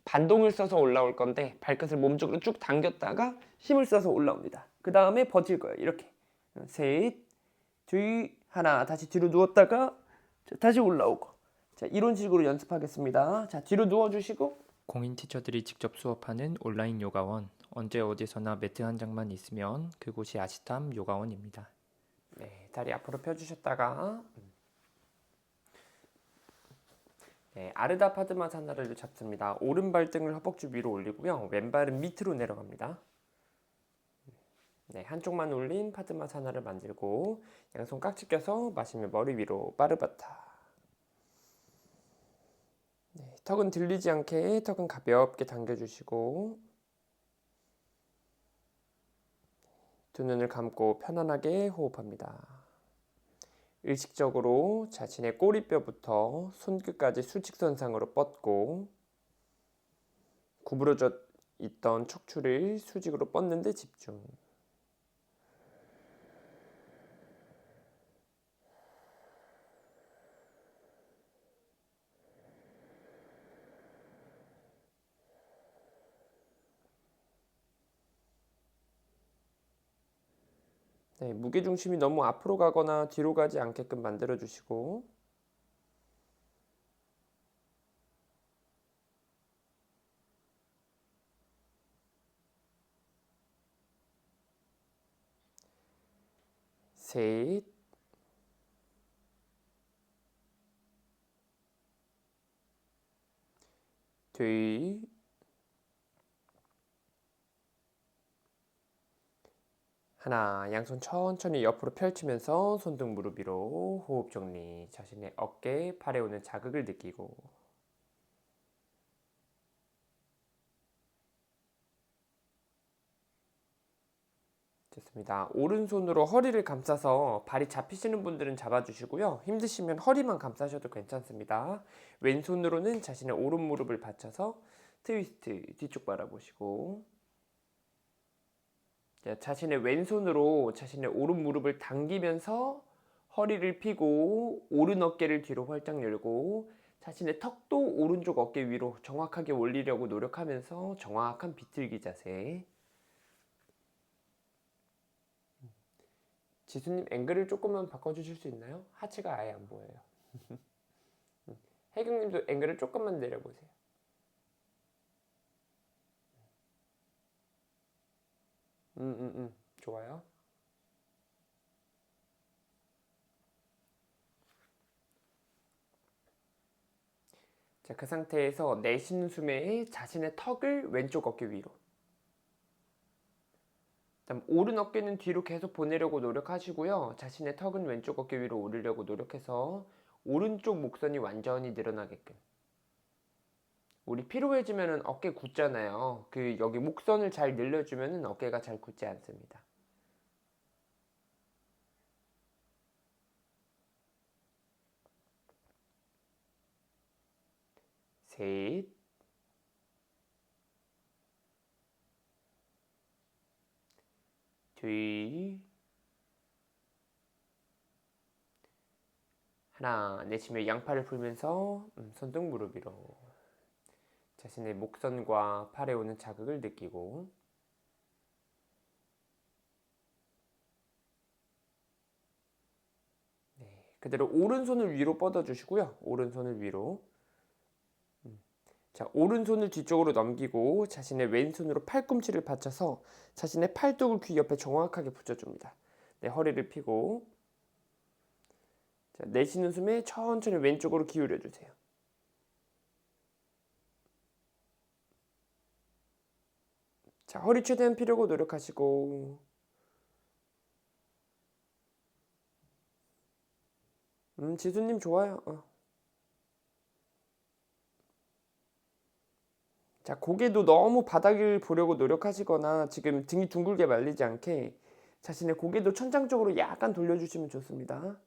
반동을 써서 올라올 건데 발끝을 몸쪽으로 쭉 당겼다가 힘을 써서 올라옵니다. 그 다음에 버틸 거예요. 이렇게 셋, 둘, 하나. 다시 뒤로 누웠다가 다시 올라오고. 자, 이런 식으로 연습하겠습니다. 자, 뒤로 누워주시고. 공인 티처들이 직접 수업하는 온라인 요가원. 언제 어디서나 매트 한 장만 있으면 그곳이 아시탐 요가원입니다. 네, 다리 앞으로 펴주셨다가 네, 아르다 파드마사나를 잡습니다. 오른 발등을 허벅지 위로 올리고요. 왼발은 밑으로 내려갑니다. 네, 한쪽만 올린 파드마사나를 만들고 양손 깍지 껴서 마시며 머리 위로 빠르바타. 네, 턱은 들리지 않게 턱은 가볍게 당겨주시고 두 눈을 감고 편안하게 호흡합니다. 의식적으로 자신의 꼬리뼈부터 손끝까지 수직선상으로 뻗고 구부러져 있던 척추를 수직으로 뻗는 데 집중. 네, 무게중심이 너무 앞으로 가거나 뒤로 가지 않게끔 만들어 주시고 셋, 둘, 하나. 양손 천천히 옆으로 펼치면서 손등 무릎 위로 호흡 정리. 자신의 어깨, 팔에 오는 자극을 느끼고 좋습니다. 오른손으로 허리를 감싸서 발이 잡히시는 분들은 잡아주시고요. 힘드시면 허리만 감싸셔도 괜찮습니다. 왼손으로는 자신의 오른 무릎을 받쳐서 트위스트 뒤쪽 바라보시고 자신의 왼손으로 자신의 오른 무릎을 당기면서 허리를 펴고 오른 어깨를 뒤로 활짝 열고 자신의 턱도 오른쪽 어깨 위로 정확하게 올리려고 노력하면서 정확한 비틀기 자세. 지수님 앵글을 조금만 바꿔주실 수 있나요? 하체가 아예 안 보여요. 혜경님도 앵글을 조금만 내려보세요. 좋아요. 자, 그 상태에서 내쉬는 숨에 자신의 턱을 왼쪽 어깨 위로. 그다음 오른 어깨는 뒤로 계속 보내려고 노력하시고요. 자신의 턱은 왼쪽 어깨 위로 오르려고 노력해서 오른쪽 목선이 완전히 늘어나게끔. 우리 피로해지면은 어깨 굳잖아요. 그 여기 목선을 잘 늘려주면은 어깨가 잘 굳지 않습니다. 셋, 둘, 하나. 내쉬며 양팔을 풀면서 손등 무릎 위로. 자신의 목선과 팔에 오는 자극을 느끼고 네, 그대로 오른손을 위로 뻗어주시고요. 오른손을 위로. 자, 오른손을 뒤쪽으로 넘기고 자신의 왼손으로 팔꿈치를 받쳐서 자신의 팔뚝을 귀 옆에 정확하게 붙여줍니다. 네, 허리를 펴고 자, 내쉬는 숨에 천천히 왼쪽으로 기울여주세요. 자, 허리 최대한 펴려고 노력하시고 지수님 좋아요. 자, 고개도 너무 바닥을 보려고 노력하시거나 지금 등이 둥글게 말리지 않게 자신의 고개도 천장 쪽으로 약간 돌려주시면 좋습니다.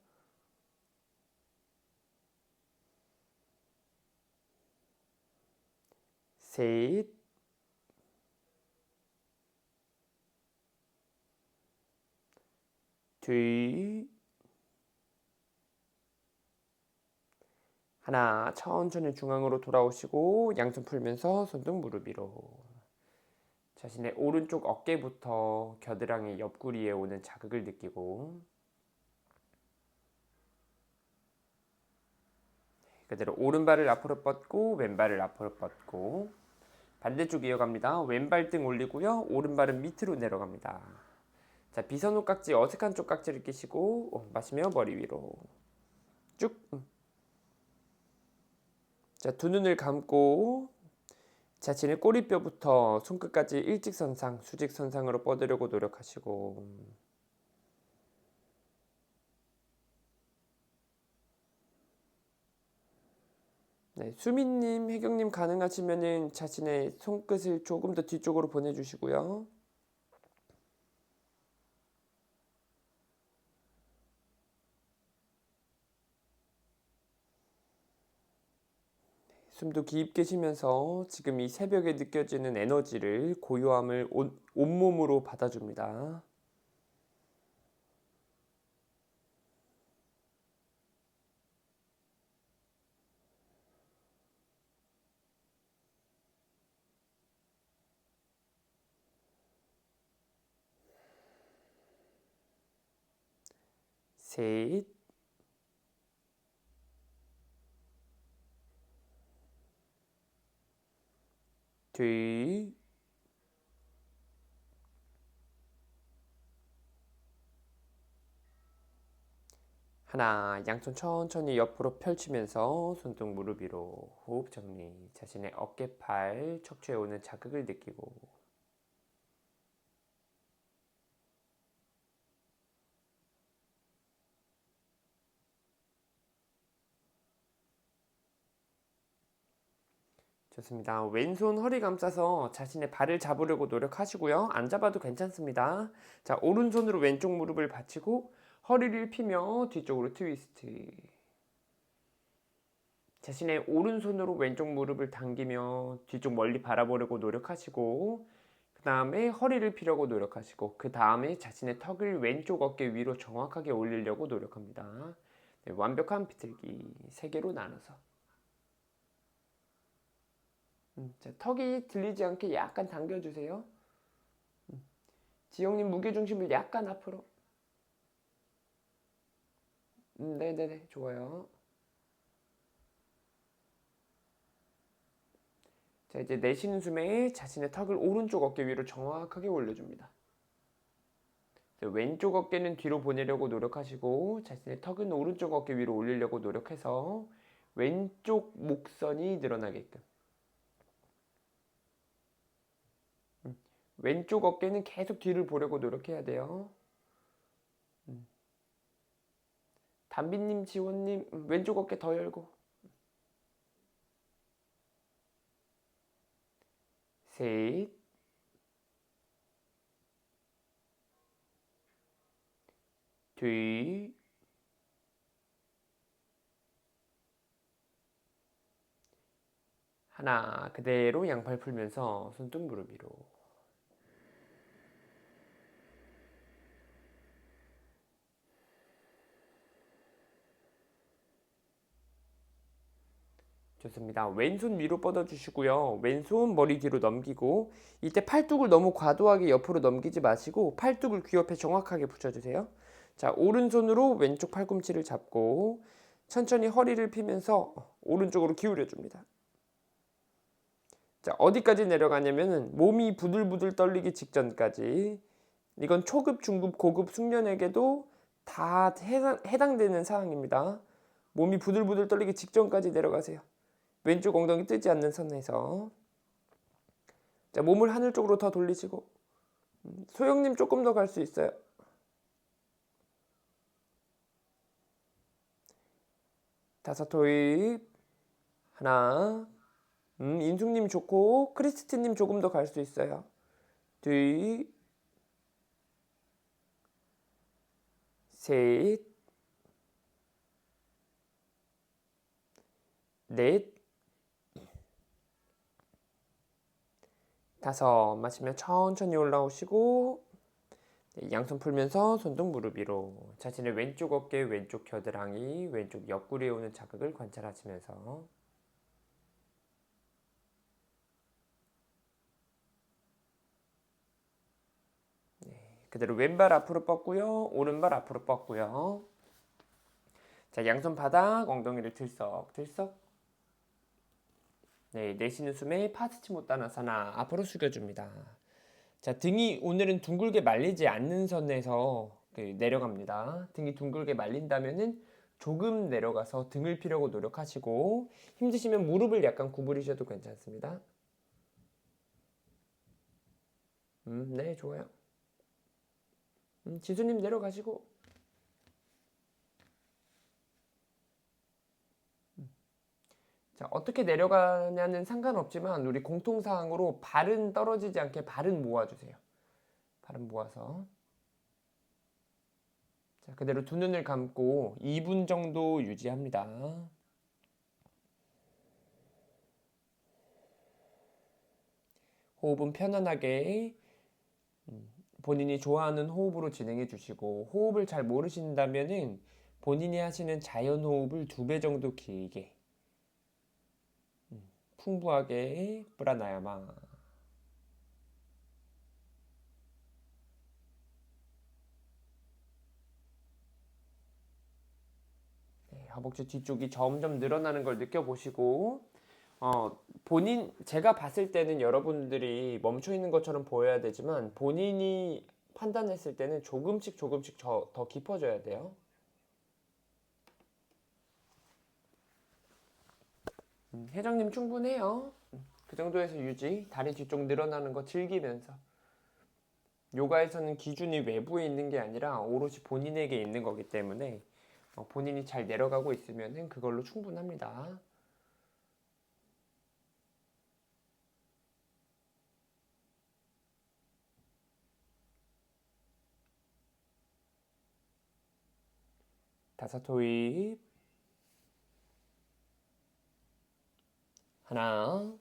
셋, 둘, 하나, 천천히 중앙으로 돌아오시고 양손 풀면서 손등 무릎 위로. 자신의 오른쪽 어깨부터 겨드랑이 옆구리에 오는 자극을 느끼고 그대로 오른발을 앞으로 뻗고 왼발을 앞으로 뻗고 반대쪽 이어갑니다. 왼발 등 올리고요. 오른발은 밑으로 내려갑니다. 자, 비선호 깍지 어색한 쪽 깍지를 끼시고 마시며 머리 위로 쭉. 자, 두 눈을 감고 자신의 꼬리뼈부터 손끝까지 일직선상, 수직선상으로 뻗으려고 노력하시고 네, 수민님, 혜경님 가능하시면은 자신의 손끝을 조금 더 뒤쪽으로 보내주시고요. 숨도 깊게 쉬면서 지금 이 새벽에 느껴지는 에너지를 고요함을 온몸으로 받아줍니다. 셋, 둘, 하나. 양손 천천히 옆으로 펼치면서 손등 무릎 위로 호흡 정리. 자신의 어깨, 팔, 척추에 오는 자극을 느끼고 좋습니다. 왼손 허리 감싸서 자신의 발을 잡으려고 노력하시고요. 안 잡아도 괜찮습니다. 자, 오른손으로 왼쪽 무릎을 받치고 허리를 펴며 뒤쪽으로 트위스트. 자신의 오른손으로 왼쪽 무릎을 당기며 뒤쪽 멀리 바라보려고 노력하시고 그 다음에 허리를 펴려고 노력하시고 그 다음에 자신의 턱을 왼쪽 어깨 위로 정확하게 올리려고 노력합니다. 네, 완벽한 비틀기 3개로 나눠서 자, 턱이 들리지 않게 약간 당겨주세요. 지영님 무게중심을 약간 앞으로. 네네네, 좋아요. 자, 이제 내쉬는 숨에 자신의 턱을 오른쪽 어깨 위로 정확하게 올려줍니다. 자, 왼쪽 어깨는 뒤로 보내려고 노력하시고 자신의 턱은 오른쪽 어깨 위로 올리려고 노력해서 왼쪽 목선이 늘어나게끔. 왼쪽 어깨는 계속 뒤를 보려고 노력해야 돼요. 담비님, 지원님, 왼쪽 어깨 더 열고. 셋, 둘, 하나. 그대로 양팔 풀면서 손등 무릎 위로. 좋습니다. 왼손 위로 뻗어주시고요. 왼손 머리 뒤로 넘기고 이때 팔뚝을 너무 과도하게 옆으로 넘기지 마시고 팔뚝을 귀 옆에 정확하게 붙여주세요. 자, 오른손으로 왼쪽 팔꿈치를 잡고 천천히 허리를 펴면서 오른쪽으로 기울여줍니다. 자, 어디까지 내려가냐면은 몸이 부들부들 떨리기 직전까지. 이건 초급, 중급, 고급 숙련에게도 다 해당되는 사항입니다. 몸이 부들부들 떨리기 직전까지 내려가세요. 왼쪽 엉덩이 뜨지 않는 선에서. 자, 몸을 하늘 쪽으로 더 돌리시고 소영님 조금 더 갈 수 있어요. 다섯 호흡. 하나. 인숙님 좋고 크리스티님 조금 더 갈 수 있어요. 둘, 셋, 넷, 다섯. 마시며 천천히 올라오시고 양손 풀면서 손등 무릎 위로. 자신의 왼쪽 어깨, 왼쪽 겨드랑이, 왼쪽 옆구리에 오는 자극을 관찰하시면서 그대로 왼발 앞으로 뻗고요. 오른발 앞으로 뻗고요. 자, 양손 바닥, 엉덩이를 들썩들썩. 네, 내쉬는 숨에 파스치모타나사나 앞으로 숙여줍니다. 자, 등이 오늘은 둥글게 말리지 않는 선에서 내려갑니다. 등이 둥글게 말린다면은 조금 내려가서 등을 피려고 노력하시고 힘드시면 무릎을 약간 구부리셔도 괜찮습니다. 네, 좋아요. 지수님 내려가시고. 자, 어떻게 내려가냐는 상관없지만 우리 공통사항으로 발은 떨어지지 않게 발은 모아주세요. 발은 모아서. 자, 그대로 두 눈을 감고 2분 정도 유지합니다. 호흡은 편안하게 본인이 좋아하는 호흡으로 진행해 주시고 호흡을 잘 모르신다면은 본인이 하시는 자연 호흡을 2배 정도 길게 풍부하게 프라나야마. 네, 허벅지 뒤쪽이 점점 늘어나는 걸 느껴보시고 제가 봤을 때는 여러분들이 멈춰 있는 것처럼 보여야 되지만 본인이 판단했을 때는 조금씩 더 깊어져야 돼요. 회장님 충분해요. 그 정도에서 유지. 다리 뒤쪽 늘어나는 거 즐기면서. 요가에서는 기준이 외부에 있는 게 아니라 오롯이 본인에게 있는 거기 때문에 본인이 잘 내려가고 있으면 그걸로 충분합니다. 다섯 호흡. 하나,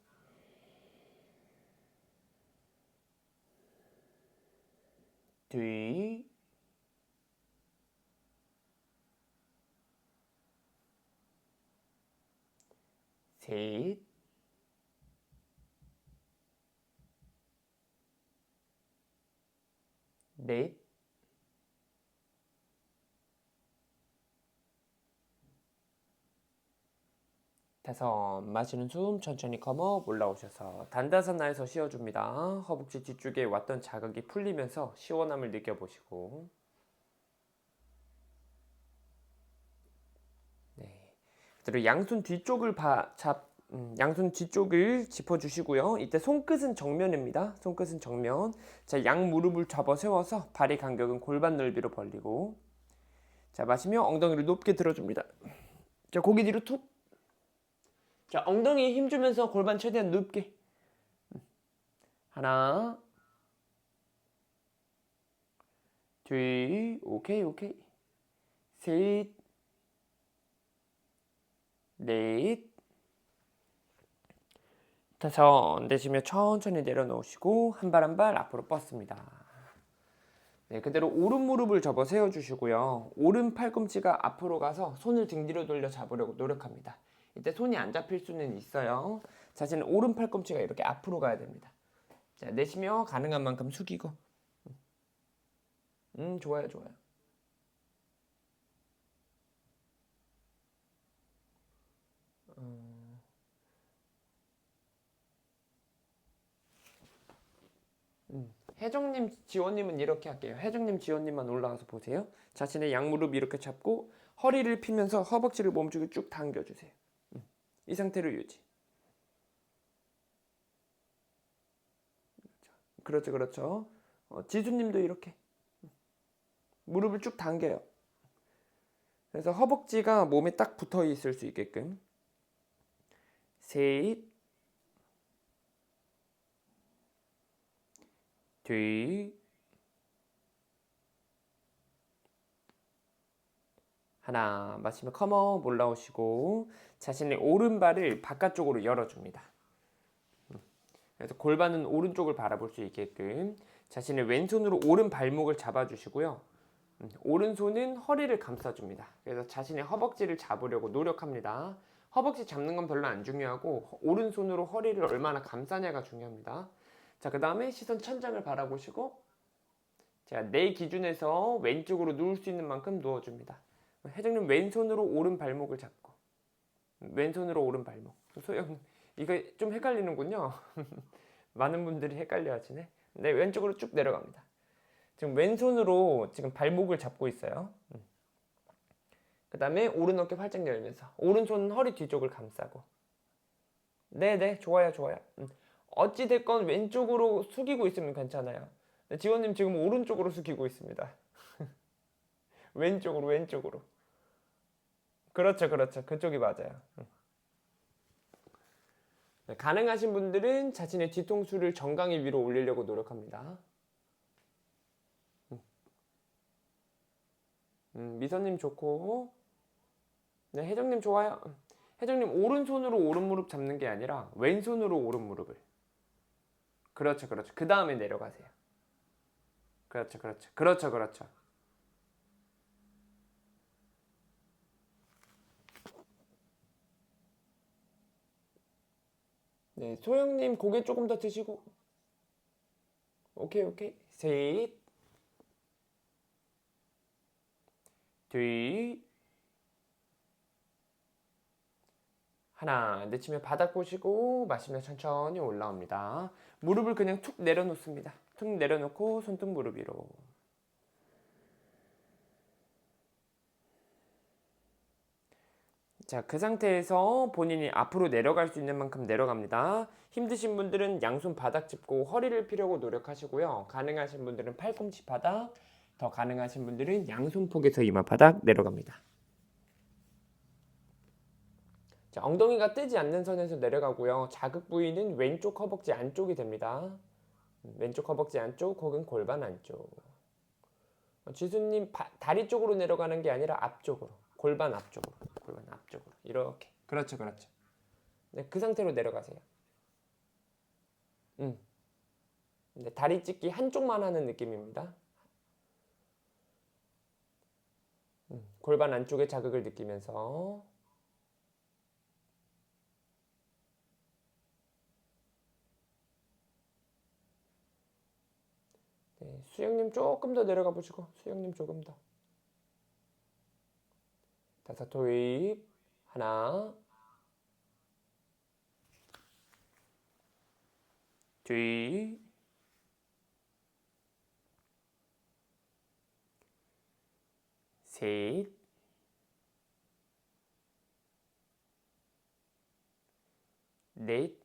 둘, 셋, 넷, 다섯. 마시는 숨 천천히 컴업 올라오셔서 단다사나에서 쉬어줍니다. 허벅지 뒤쪽에 왔던 자극이 풀리면서 시원함을 느껴보시고 네. 그대로 양손 뒤쪽을 짚어주시고요. 이때 손끝은 정면입니다. 손끝은 정면. 자, 양 무릎을 접어 세워서 발의 간격은 골반 넓이로 벌리고 자, 마시며 엉덩이를 높게 들어줍니다. 자, 고개 뒤로 툭. 자, 엉덩이에 힘주면서 골반 최대한 높게. 하나, 둘, 오케이. 셋, 넷, 다섯. 내쉬며 천천히 내려놓으시고 한 발 한 발 앞으로 뻗습니다. 네, 그대로 오른 무릎을 접어 세워주시고요. 오른 팔꿈치가 앞으로 가서 손을 등 뒤로 돌려 잡으려고 노력합니다. 이때 손이 안 잡힐 수는 있어요. 자신은 오른 팔꿈치가 이렇게 앞으로 가야 됩니다. 자, 내쉬며 가능한 만큼 숙이고. 좋아요. 혜정님, 지원님은 이렇게 할게요. 혜정님, 지원님만 올라와서 보세요. 자신의 양무릎 이렇게 잡고 허리를 피면서 허벅지를 몸쪽에 쭉 당겨주세요. 이 상태로 유지. 그렇죠. 지수님도 이렇게 무릎을 쭉 당겨요. 그래서 허벅지가 몸에 딱 붙어 있을 수 있게끔. 셋, 둘, 하나. 마시면 컴업 올라오시고 자신의 오른발을 바깥쪽으로 열어줍니다. 그래서 골반은 오른쪽을 바라볼 수 있게끔 자신의 왼손으로 오른 발목을 잡아주시고요. 오른손은 허리를 감싸줍니다. 그래서 자신의 허벅지를 잡으려고 노력합니다. 허벅지 잡는 건 별로 안 중요하고 오른손으로 허리를 얼마나 감싸냐가 중요합니다. 자, 그 다음에 시선 천장을 바라보시고 제가 내 기준에서 왼쪽으로 누울 수 있는 만큼 누워줍니다. 회장님 왼손으로 오른 발목을 잡고 왼손으로 오른 발목. 소영 이거 좀 헷갈리는군요. 많은 분들이 헷갈려 하시네. 네, 왼쪽으로 쭉 내려갑니다. 지금 왼손으로 지금 발목을 잡고 있어요. 그 다음에 오른 어깨 활짝 열면서 오른손은 허리 뒤쪽을 감싸고. 네네, 좋아요, 좋아요. 어찌됐건 왼쪽으로 숙이고 있으면 괜찮아요. 지원님 지금 오른쪽으로 숙이고 있습니다. 왼쪽으로. 그렇죠, 그렇죠. 그쪽이 맞아요. 네, 가능하신 분들은 자신의 뒤통수를 정강이 위로 올리려고 노력합니다. 미선님 좋고, 네, 혜정님 좋아요. 혜정님 오른손으로 오른 무릎 잡는 게 아니라 왼손으로 오른 무릎을. 그렇죠. 그 다음에 내려가세요. 그렇죠. 네, 소영님 고개 조금 더 드시고. 오케이. 셋, 둘, 하나. 내쉬며 바닥 보시고 마시며 천천히 올라옵니다. 무릎을 그냥 툭 내려놓습니다. 툭 내려놓고 손등 무릎 위로. 자, 그 상태에서 본인이 앞으로 내려갈 수 있는 만큼 내려갑니다. 힘드신 분들은 양손 바닥 짚고 허리를 펴려고 노력하시고요. 가능하신 분들은 팔꿈치 바닥, 더 가능하신 분들은 양손폭에서 이마 바닥 내려갑니다. 자, 엉덩이가 뜨지 않는 선에서 내려가고요. 자극 부위는 왼쪽 허벅지 안쪽이 됩니다. 왼쪽 허벅지 안쪽 혹은 골반 안쪽. 지수님 다리 쪽으로 내려가는 게 아니라 앞쪽으로. 골반 앞쪽으로 이렇게. 그렇죠. 네, 그 상태로 내려가세요. 네, 다리 찢기 한쪽만 하는 느낌입니다. 골반 안쪽에 자극을 느끼면서. 네, 수영님 조금 더 내려가 보시고. 수영님 조금 더. 다섯 호흡. 하나, 둘, 셋, 넷,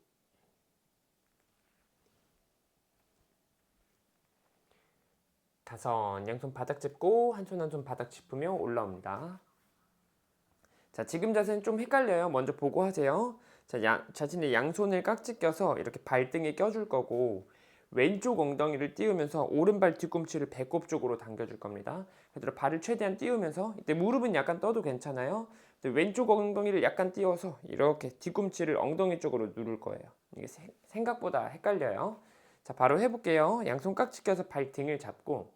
다섯. 양손 바닥 짚고 한 손 한 손 바닥 짚으며 올라옵니다. 자, 지금 자세는 좀 헷갈려요. 먼저 보고 하세요. 자, 자신의 양손을 깍지 껴서 이렇게 발등에 껴줄 거고 왼쪽 엉덩이를 띄우면서 오른발 뒤꿈치를 배꼽 쪽으로 당겨줄 겁니다. 그대로 발을 최대한 띄우면서 이때 무릎은 약간 떠도 괜찮아요. 왼쪽 엉덩이를 약간 띄워서 이렇게 뒤꿈치를 엉덩이 쪽으로 누를 거예요. 이게 생각보다 헷갈려요. 자, 바로 해볼게요. 양손 깍지 껴서 발 등을 잡고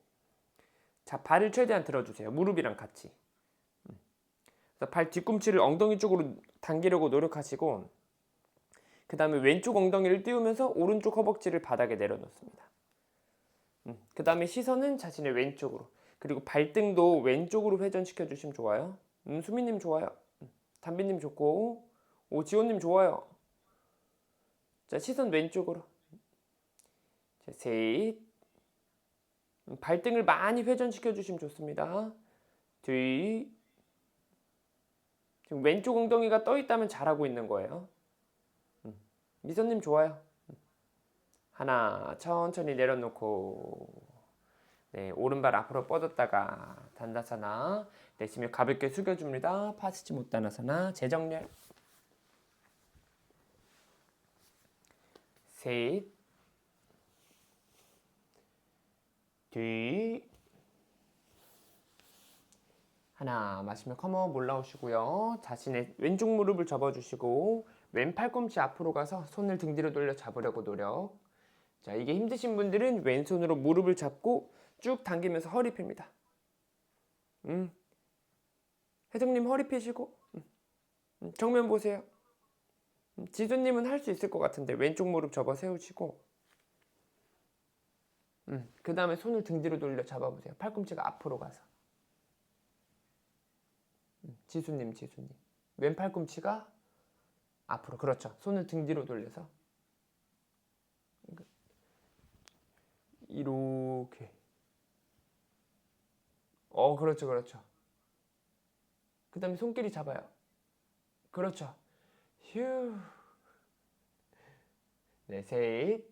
자, 발을 최대한 들어주세요. 무릎이랑 같이. 발 뒤꿈치를 엉덩이 쪽으로 당기려고 노력하시고 그 다음에 왼쪽 엉덩이를 띄우면서 오른쪽 허벅지를 바닥에 내려놓습니다. 그 다음에 시선은 자신의 왼쪽으로. 그리고 발등도 왼쪽으로 회전시켜 주시면 좋아요. 수민님 좋아요. 담비님 좋고. 오, 지원님 좋아요. 자, 시선 왼쪽으로. 자, 셋. 발등을 많이 회전시켜 주시면 좋습니다. 둘. 지금 왼쪽 엉덩이가 떠 있다면 잘하고 있는 거예요. 미선님 좋아요. 하나, 천천히 내려놓고 네, 오른발 앞으로 뻗었다가 단다사나 내쉬며 가볍게 숙여줍니다. 파스치 못다나사나 재정렬. 셋, 둘, 하나. 마시며 컴업 올라오시고요. 자신의 왼쪽 무릎을 접어주시고 왼 팔꿈치 앞으로 가서 손을 등 뒤로 돌려 잡으려고 노력. 자, 이게 힘드신 분들은 왼손으로 무릎을 잡고 쭉 당기면서 허리 핍니다. 혜정님 허리 펴시고 정면 보세요. 지수님은 할 수 있을 것 같은데 왼쪽 무릎 접어 세우시고 그 다음에 손을 등 뒤로 돌려 잡아보세요. 팔꿈치가 앞으로 가서. 지수님 왼 팔꿈치가 앞으로. 그렇죠. 손을 등 뒤로 돌려서 이렇게. 그렇죠. 그 다음에 손길이 잡아요. 그렇죠. 휴. 네, 셋,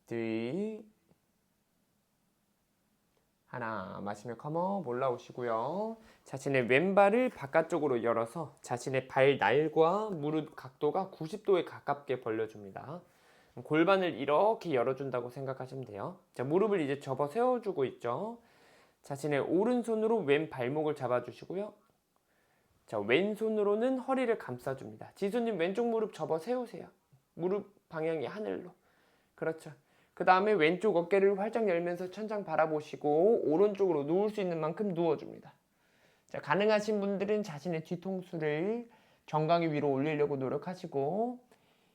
둘, 하나. 마시며 컴업 올라오시고요. 자신의 왼발을 바깥쪽으로 열어서 자신의 발 날과 무릎 각도가 90도에 가깝게 벌려줍니다. 골반을 이렇게 열어준다고 생각하시면 돼요. 자, 무릎을 이제 접어 세워주고 있죠. 자신의 오른손으로 왼 발목을 잡아주시고요. 자, 왼손으로는 허리를 감싸줍니다. 지수님 왼쪽 무릎 접어 세우세요. 무릎 방향이 하늘로. 그렇죠. 그 다음에 왼쪽 어깨를 활짝 열면서 천장 바라보시고 오른쪽으로 누울 수 있는 만큼 누워줍니다. 자, 가능하신 분들은 자신의 뒤통수를 정강이 위로 올리려고 노력하시고,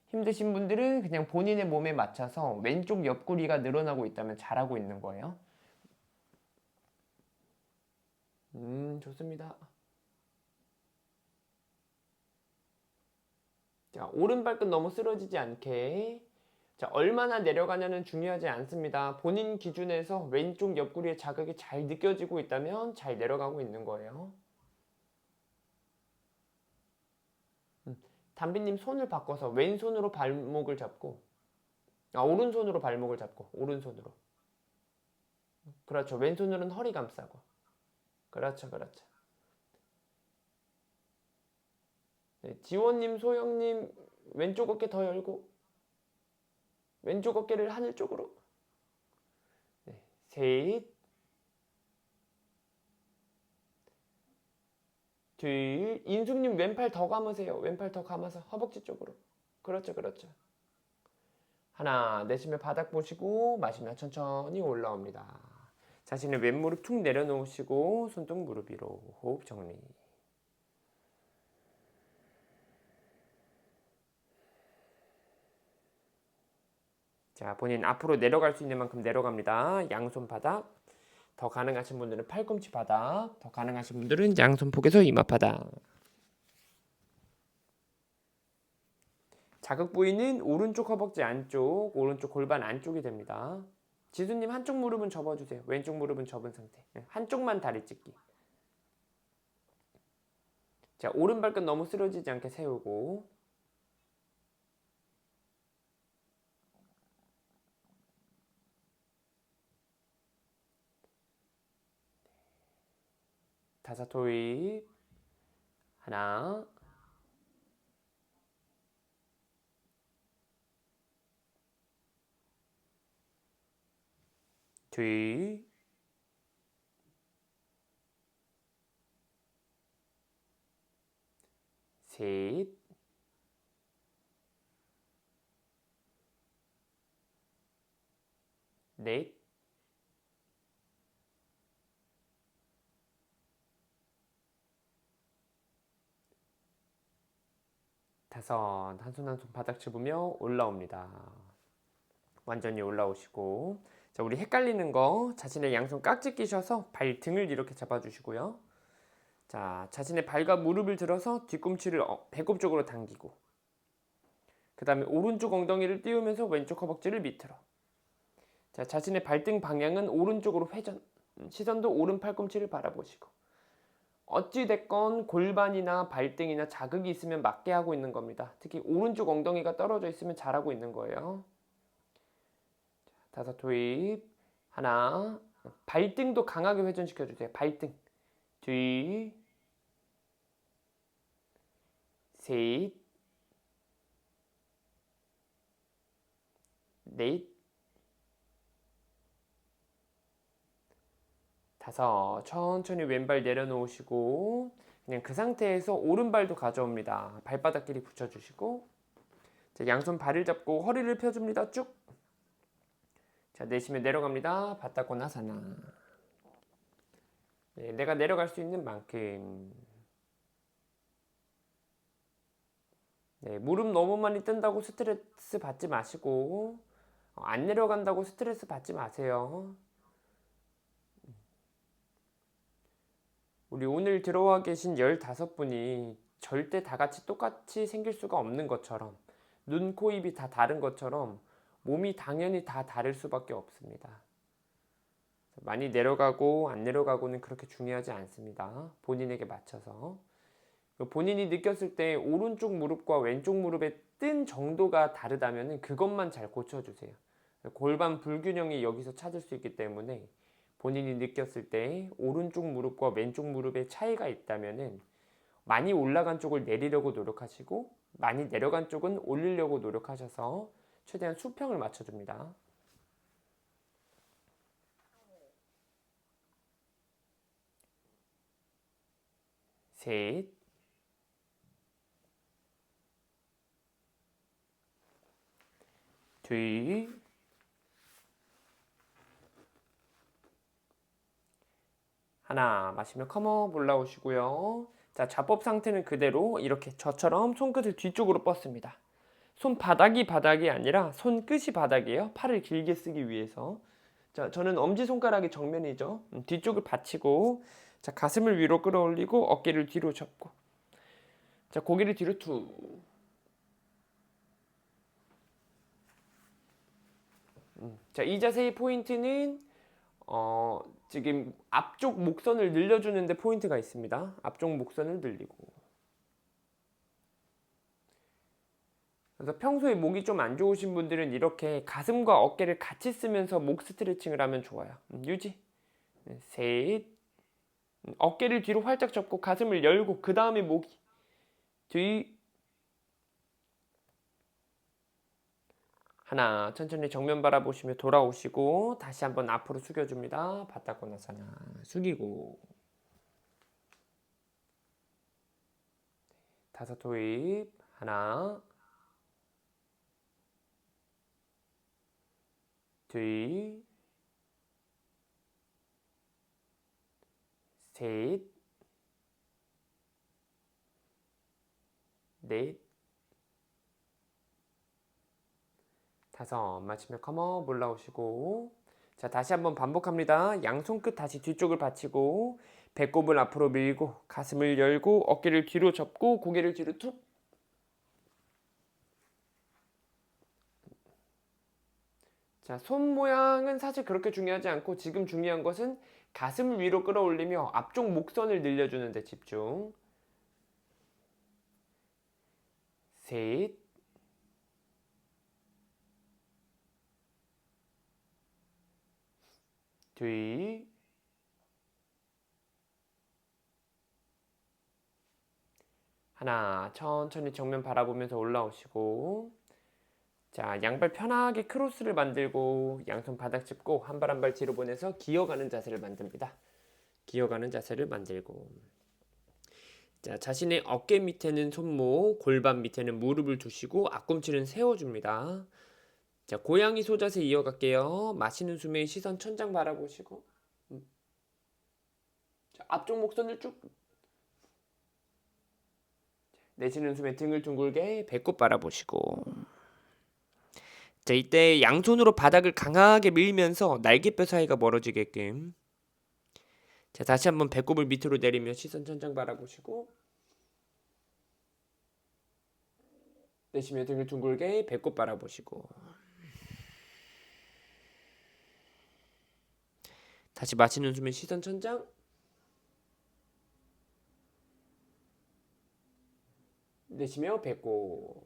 힘드신 분들은 그냥 본인의 몸에 맞춰서 왼쪽 옆구리가 늘어나고 있다면 잘하고 있는 거예요. 좋습니다. 자, 오른발끝 너무 쓰러지지 않게. 자, 얼마나 내려가냐는 중요하지 않습니다. 본인 기준에서 왼쪽 옆구리에 자극이 잘 느껴지고 있다면 잘 내려가고 있는 거예요. 담비님 손을 바꿔서 왼손으로 발목을 잡고, 오른손으로 발목을 잡고, 오른손으로. 그렇죠. 왼손으로는 허리 감싸고. 그렇죠. 네, 지원님, 소영님, 왼쪽 어깨 더 열고, 왼쪽 어깨를 하늘 쪽으로. 네, 셋, 둘. 인숙님 왼팔 더 감으세요. 왼팔 더 감아서 허벅지 쪽으로. 그렇죠. 하나. 내쉬며 바닥 보시고 마시며 천천히 올라옵니다. 자신의 왼무릎 툭 내려놓으시고 손등 무릎 위로. 호흡 정리. 자, 본인 앞으로 내려갈 수 있는 만큼 내려갑니다. 양손 바닥. 더 가능하신 분들은 팔꿈치 바닥. 더 가능하신 분들은 양손 폭에서 이마 바닥. 자극 부위는 오른쪽 허벅지 안쪽, 오른쪽 골반 안쪽이 됩니다. 지수님 한쪽 무릎은 접어주세요. 왼쪽 무릎은 접은 상태. 한쪽만 다리 찢기. 자, 오른발끝 너무 쓰러지지 않게 세우고. 다섯 호흡. 하나. 둘. 셋. 넷. 다섯. 한 손 한 손 바닥 짚으며 올라옵니다. 완전히 올라오시고. 자, 우리 헷갈리는 거 자신의 양손 깍지 끼셔서 발등을 이렇게 잡아주시고요. 자, 자신의 발과 무릎을 들어서 뒤꿈치를 배꼽 쪽으로 당기고, 그 다음에 오른쪽 엉덩이를 띄우면서 왼쪽 허벅지를 밑으로. 자, 자신의 발등 방향은 오른쪽으로 회전. 시선도 오른 팔꿈치를 바라보시고. 어찌됐건 골반이나 발등이나 자극이 있으면 맞게 하고 있는 겁니다. 특히 오른쪽 엉덩이가 떨어져 있으면 잘하고 있는 거예요. 다섯 호흡. 하나. 발등도 강하게 회전시켜주세요. 발등. 둘. 셋. 넷. 다섯. 천천히 왼발 내려놓으시고, 그냥 그 상태에서 오른발도 가져옵니다. 발바닥끼리 붙여주시고, 자, 양손 발을 잡고 허리를 펴줍니다. 쭉. 자, 내쉬면 내려갑니다. 바타코나사나. 네, 내가 내려갈 수 있는 만큼. 네, 무릎 너무 많이 뜬다고 스트레스 받지 마시고, 안 내려간다고 스트레스 받지 마세요. 우리 오늘 들어와 계신 15분이 절대 다 같이 똑같이 생길 수가 없는 것처럼, 눈, 코, 입이 다 다른 것처럼 몸이 당연히 다 다를 수밖에 없습니다. 많이 내려가고 안 내려가고는 그렇게 중요하지 않습니다. 본인에게 맞춰서. 본인이 느꼈을 때 오른쪽 무릎과 왼쪽 무릎의 뜬 정도가 다르다면 그것만 잘 고쳐주세요. 골반 불균형이 여기서 찾을 수 있기 때문에 본인이 느꼈을 때 오른쪽 무릎과 왼쪽 무릎의 차이가 있다면 많이 올라간 쪽을 내리려고 노력하시고 많이 내려간 쪽은 올리려고 노력하셔서 최대한 수평을 맞춰줍니다. 셋, 둘, 하나. 마시면 컴업 올라오시고요. 자, 좌법 상태는 그대로 이렇게 저처럼 손끝을 뒤쪽으로 뻗습니다. 손바닥이 바닥이 아니라 손끝이 바닥이에요. 팔을 길게 쓰기 위해서. 자, 저는 엄지손가락이 정면이죠. 뒤쪽을 받치고, 자, 가슴을 위로 끌어올리고 어깨를 뒤로 접고, 자, 고개를 뒤로 툭. 자, 이 자세의 포인트는 지금 앞쪽 목선을 늘려주는데 포인트가 있습니다. 앞쪽 목선을 늘리고. 그래서 평소에 목이 좀 안 좋으신 분들은 이렇게 가슴과 어깨를 같이 쓰면서 목 스트레칭을 하면 좋아요. 유지. 셋. 어깨를 뒤로 활짝 접고 가슴을 열고 그 다음에 목이. 둘. 하나. 천천히 정면 바라보시며 돌아오시고 다시 한번 앞으로 숙여줍니다. 바타코나사나. 숙이고. 다섯 호흡. 하나. 둘, 셋, 넷, 다섯. 마시며 컴업 올라오시고, 자, 다시 한번 반복합니다. 양손끝 다시 뒤쪽을 받치고 배꼽을 앞으로 밀고 가슴을 열고 어깨를 뒤로 접고 고개를 뒤로 툭. 자, 손 모양은 사실 그렇게 중요하지 않고 지금 중요한 것은 가슴을 위로 끌어올리며 앞쪽 목선을 늘려주는 데 집중. 셋, 둘, 하나. 천천히 정면 바라보면서 올라오시고, 자, 양발 편하게 크로스를 만들고 양손 바닥 짚고 한 발 한 발 뒤로 보내서 기어가는 자세를 만듭니다. 기어가는 자세를 만들고, 자, 자신의 어깨 밑에는 손목, 골반 밑에는 무릎을 두시고 앞꿈치는 세워줍니다. 자, 고양이 소자세 이어갈게요. 마시는 숨에 시선 천장 바라보시고, 자, 앞쪽 목선을 쭉. 내쉬는 숨에 등을 둥글게 배꼽 바라보시고, 자, 이때 양손으로 바닥을 강하게 밀면서 날개뼈 사이가 멀어지게끔. 자, 다시 한번 배꼽을 밑으로 내리며 시선 천장 바라보시고, 내쉬며 등을 둥글게 배꼽 바라보시고, 다시 마시는 숨에 시선 천장. 내쉬며 배꼽.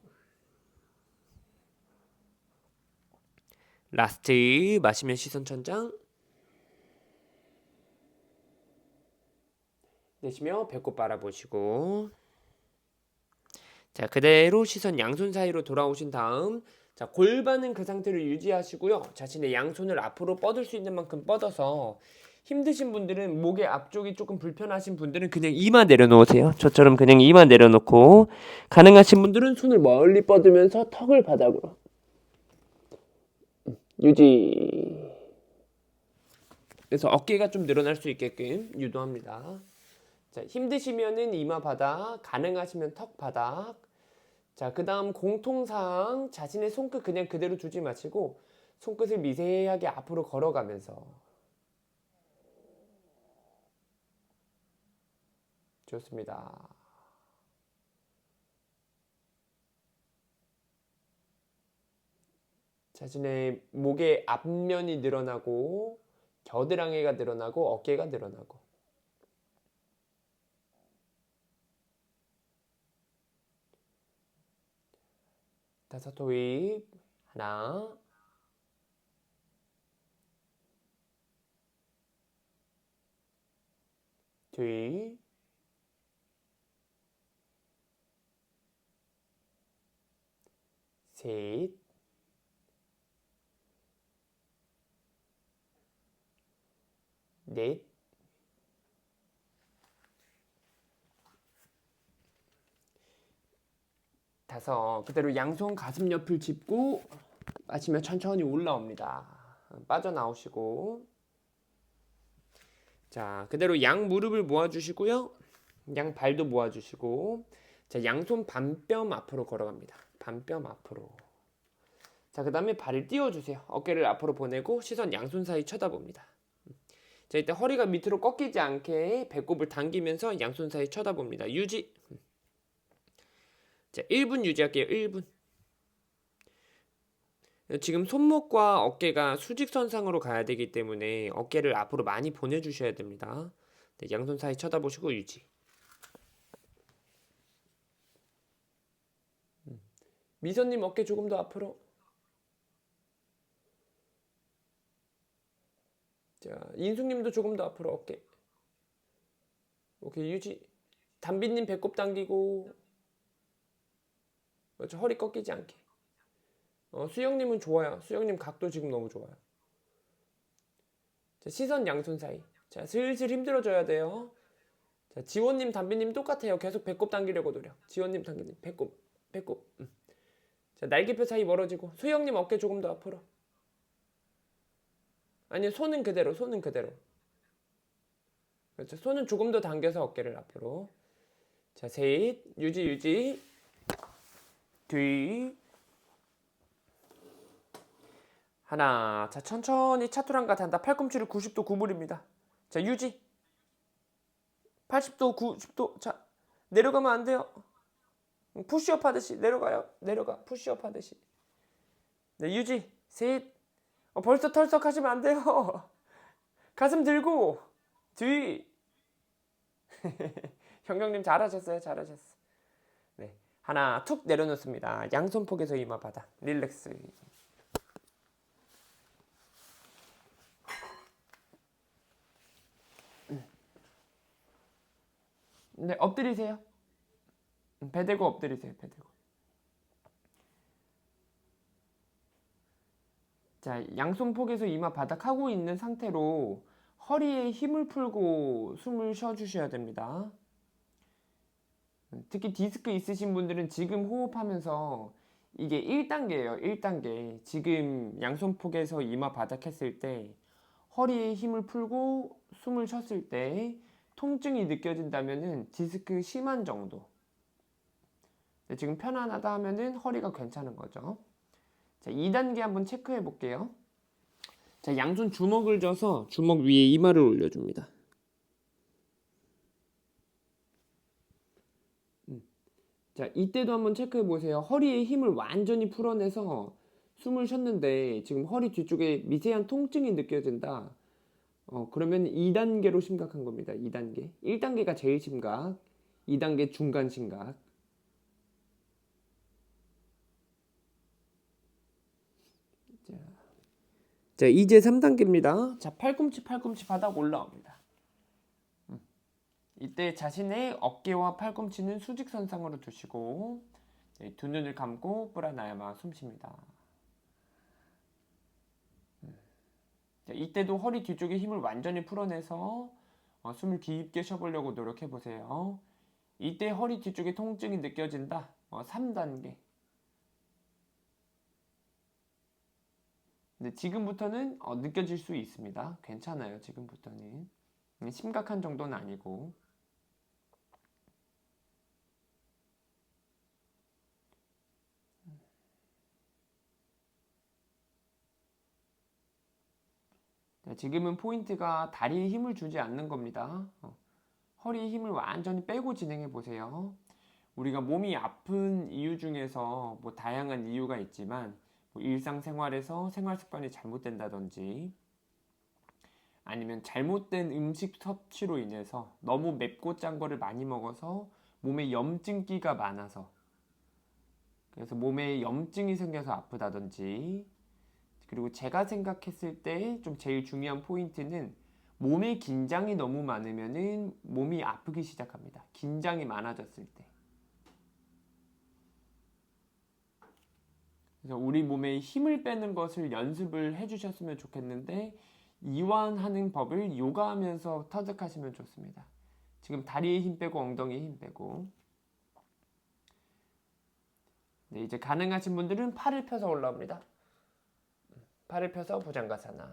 라스트. 마시며 시선 천장. 내쉬며 배꼽 바라보시고, 자, 그대로 시선 양손 사이로 돌아오신 다음, 자, 골반은 그 상태로 유지하시고요. 자신의 양손을 앞으로 뻗을 수 있는 만큼 뻗어서 힘드신 분들은 목의 앞쪽이 조금 불편하신 분들은 그냥 이마 내려놓으세요. 저처럼 그냥 이마 내려놓고 가능하신 분들은 손을 멀리 뻗으면서 턱을 바닥으로 유지. 그래서 어깨가 좀 늘어날 수 있게끔 유도합니다. 자, 힘드시면은 이마 바닥, 가능하시면 턱 바닥. 자, 그 다음 공통사항 자신의 손끝 그냥 그대로 두지 마시고 손끝을 미세하게 앞으로 걸어가면서 좋습니다. 자신의 목의 앞면이 늘어나고 겨드랑이가 늘어나고 어깨가 늘어나고 다섯 호흡 하나 둘 셋 넷 다섯. 그대로 양손 가슴 옆을 짚고 마시며 천천히 올라옵니다. 빠져나오시고 자, 그대로 양 무릎을 모아주시고요. 양 발도 모아주시고 자, 양손 반뼘 앞으로 걸어갑니다. 반뼘 앞으로. 자, 그 다음에 발을 띄워주세요. 어깨를 앞으로 보내고 시선 양손 사이 쳐다봅니다. 자, 이때 허리가 밑으로 꺾이지 않게 배꼽을 당기면서 양손 사이 쳐다봅니다. 유지. 자, 1분 유지할게요. 1분. 지금 손목과 어깨가 수직선상으로 가야 되기 때문에 어깨를 앞으로 많이 보내주셔야 됩니다. 네, 양손 사이 쳐다보시고 유지. 미선님 어깨 조금 더 앞으로. 자, 인숙님도 조금 더 앞으로 어깨. 오케이, 유지. 담비님 배꼽 당기고. 그렇죠, 허리 꺾이지 않게. 수영님은 좋아요. 수영님 각도 지금 너무 좋아요. 자, 시선 양손 사이. 자, 슬슬 힘들어져야 돼요. 자, 지원님, 담비님 똑같아요. 계속 배꼽 당기려고 노력. 지원님, 담비님 배꼽, 배꼽. 자, 날개뼈 사이 멀어지고. 수영님 어깨 조금 더 앞으로. 아니, 손은 그대로, 손은 그대로. 그렇죠. 손은 조금 더 당겨서 어깨를 앞으로. 자, 셋, 유지, 유지. 둘, 하나. 자, 천천히 차투랑같이 한다. 팔꿈치를 90도 구부립니다. 자, 유지. 80도, 90도. 자, 내려가면 안 돼요. 푸시업 하듯이 내려가요. 내려가. 푸시업 하듯이. 네, 유지. 셋. 벌써 털썩 하시면 안 돼요. 가슴 들고. 뒤. 형경님 잘하셨어요. 잘하셨어. 네. 하나 툭 내려놓습니다. 양손폭에서 이마 바닥. 릴렉스. 네, 엎드리세요. 배 대고 엎드리세요. 배 대고. 자, 양손폭에서 이마 바닥 하고 있는 상태로 허리에 힘을 풀고 숨을 쉬어주셔야 됩니다. 특히 디스크 있으신 분들은 지금 호흡하면서 이게 1단계예요. 1단계. 지금 양손폭에서 이마 바닥 했을 때 허리에 힘을 풀고 숨을 쉬었을 때 통증이 느껴진다면은 디스크 심한 정도. 지금 편안하다 하면은 허리가 괜찮은 거죠. 자, 2단계 한번 체크해 볼게요. 자, 양손 주먹을 져서 주먹 위에 이마를 올려줍니다. 자, 이때도 한번 체크해 보세요. 허리에 힘을 완전히 풀어내서 숨을 쉬었는데 지금 허리 뒤쪽에 미세한 통증이 느껴진다. 그러면 2단계로 심각한 겁니다. 2단계. 1단계가 제일 심각, 2단계 중간 심각. 자, 이제 3단계입니다. 자, 팔꿈치 바닥 올라옵니다. 이때 자신의 어깨와 팔꿈치는 수직선상으로 두시고 네, 두 눈을 감고 프라나야마 숨 쉽니다. 자, 이때도 허리 뒤쪽에 힘을 완전히 풀어내서 숨을 깊게 쉬어보려고 노력해 보세요. 이때 허리 뒤쪽에 통증이 느껴진다. 3단계. 근데 지금부터는 느껴질 수 있습니다. 괜찮아요. 지금부터는. 심각한 정도는 아니고. 자, 지금은 포인트가 다리에 힘을 주지 않는 겁니다. 허리에 힘을 완전히 빼고 진행해 보세요. 우리가 몸이 아픈 이유 중에서 뭐 다양한 이유가 있지만 뭐 일상생활에서 생활 습관이 잘못된다든지 아니면 잘못된 음식 섭취로 인해서 너무 맵고 짠 거를 많이 먹어서 몸에 염증기가 많아서 그래서 몸에 염증이 생겨서 아프다든지 그리고 제가 생각했을 때 좀 제일 중요한 포인트는 몸에 긴장이 너무 많으면은 몸이 아프기 시작합니다. 긴장이 많아졌을 때. 그래서 우리 몸에 힘을 빼는 것을 연습을 해주셨으면 좋겠는데 이완하는 법을 요가하면서 터득하시면 좋습니다. 지금 다리에 힘 빼고 엉덩이에 힘 빼고 네, 이제 가능하신 분들은 팔을 펴서 올라옵니다. 팔을 펴서 부장가사나.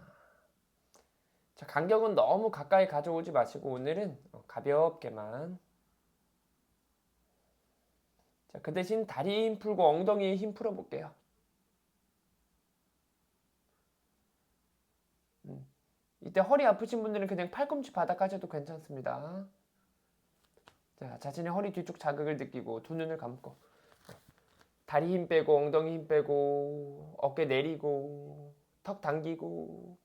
자, 간격은 너무 가까이 가져오지 마시고 오늘은 가볍게만. 자, 그 대신 다리에 힘 풀고 엉덩이에 힘 풀어볼게요. 이때 허리 아프신 분들은 그냥 팔꿈치 바닥 하셔도 괜찮습니다. 자, 자신의 허리 뒤쪽 자극을 느끼고 두 눈을 감고 다리 힘 빼고 엉덩이 힘 빼고 어깨 내리고 턱 당기고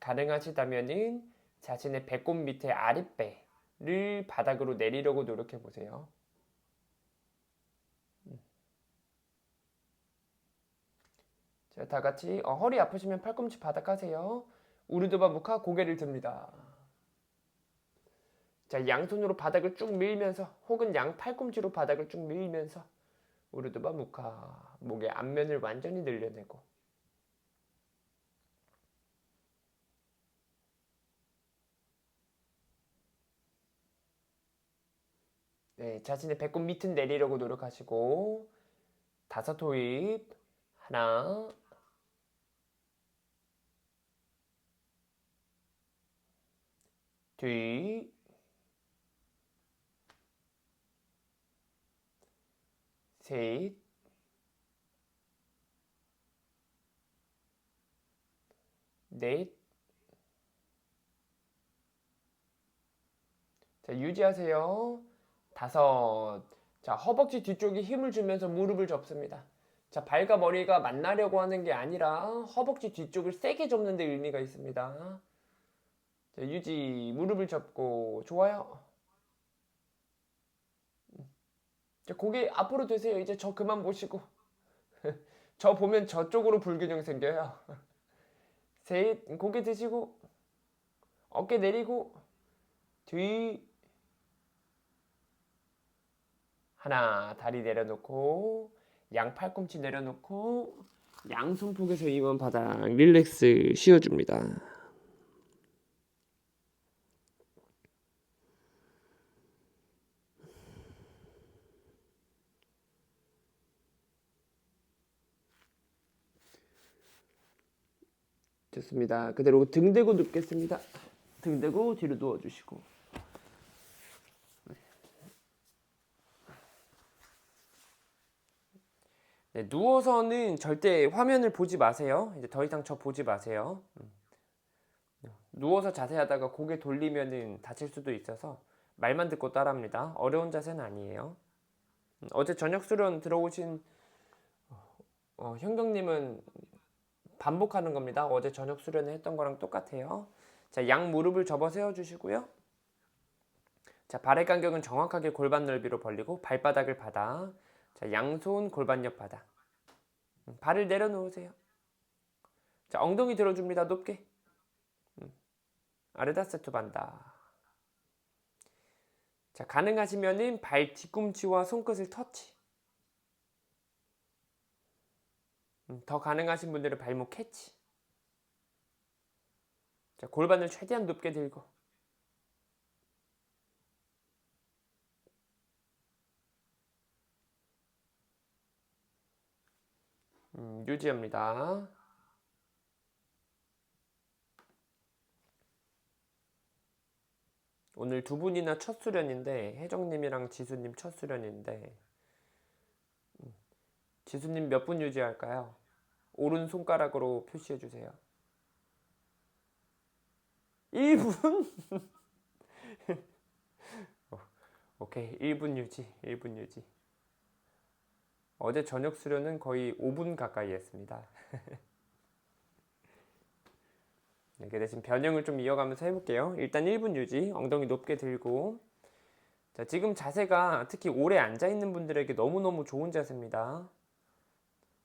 가능하시다면은 자신의 배꼽 밑에 아랫배를 바닥으로 내리려고 노력해 보세요. 자, 다 같이 허리 아프시면 팔꿈치 바닥 하세요. 우르드바 무카 고개를 듭니다. 자, 양손으로 바닥을 쭉 밀면서 혹은 양 팔꿈치로 바닥을 쭉 밀면서 우르드바 무카 목의 앞면을 완전히 늘려내고 네, 자신의 배꼽 밑은 내리려고 노력하시고 5 호입 하나 둘 셋 넷 자, 유지하세요. 5 자, 허벅지 뒤쪽에 힘을 주면서 무릎을 접습니다. 자, 발과 머리가 만나려고 하는 게 아니라 허벅지 뒤쪽을 세게 접는 데 의미가 있습니다. 자, 유지, 무릎을 접고 좋아요. 자, 고개 앞으로 드세요. 이제 저 그만 보시고 저 보면 저쪽으로 불균형 생겨요. 셋, 고개 드시고 어깨 내리고 뒤 하나, 다리 내려놓고 양 팔꿈치 내려놓고 양손 폭에서 이만 바닥 릴렉스 쉬어줍니다. 좋습니다. 그대로 등 대고 눕겠습니다. 등 대고 뒤로 누워주시고 네, 누워서는 절대 화면을 보지 마세요. 이제 더 이상 저 보지 마세요. 누워서 자세하다가 고개 돌리면은 다칠 수도 있어서 말만 듣고 따라합니다. 어려운 자세는 아니에요. 어제 저녁 수련 들어오신 형경님은 반복하는 겁니다. 어제 저녁 수련을 했던 거랑 똑같아요. 자, 양 무릎을 접어 세워주시고요. 자, 발의 간격은 정확하게 골반 넓이로 벌리고 발바닥을 바닥. 자, 양손 골반 옆 바닥. 발을 내려놓으세요. 자, 엉덩이 들어줍니다. 높게. 아르다세투 반다. 자, 가능하시면은 발 뒤꿈치와 손끝을 터치. 더 가능하신 분들은 발목 캐치. 자, 골반을 최대한 높게 들고. 유지합니다. 오늘 두 분이나 첫 수련인데 혜정님이랑 지수님 첫 수련인데 지수님 몇 분 유지할까요? 오른 손가락으로 표시해 주세요. 1분? 오케이, 1분 유지, 1분 유지. 어제 저녁 수련은 거의 5분 가까이 했습니다. 네, 그 대신 변형을 좀 이어가면서 해볼게요. 일단 1분 유지, 엉덩이 높게 들고. 자, 지금 자세가 특히 오래 앉아있는 분들에게 너무너무 좋은 자세입니다.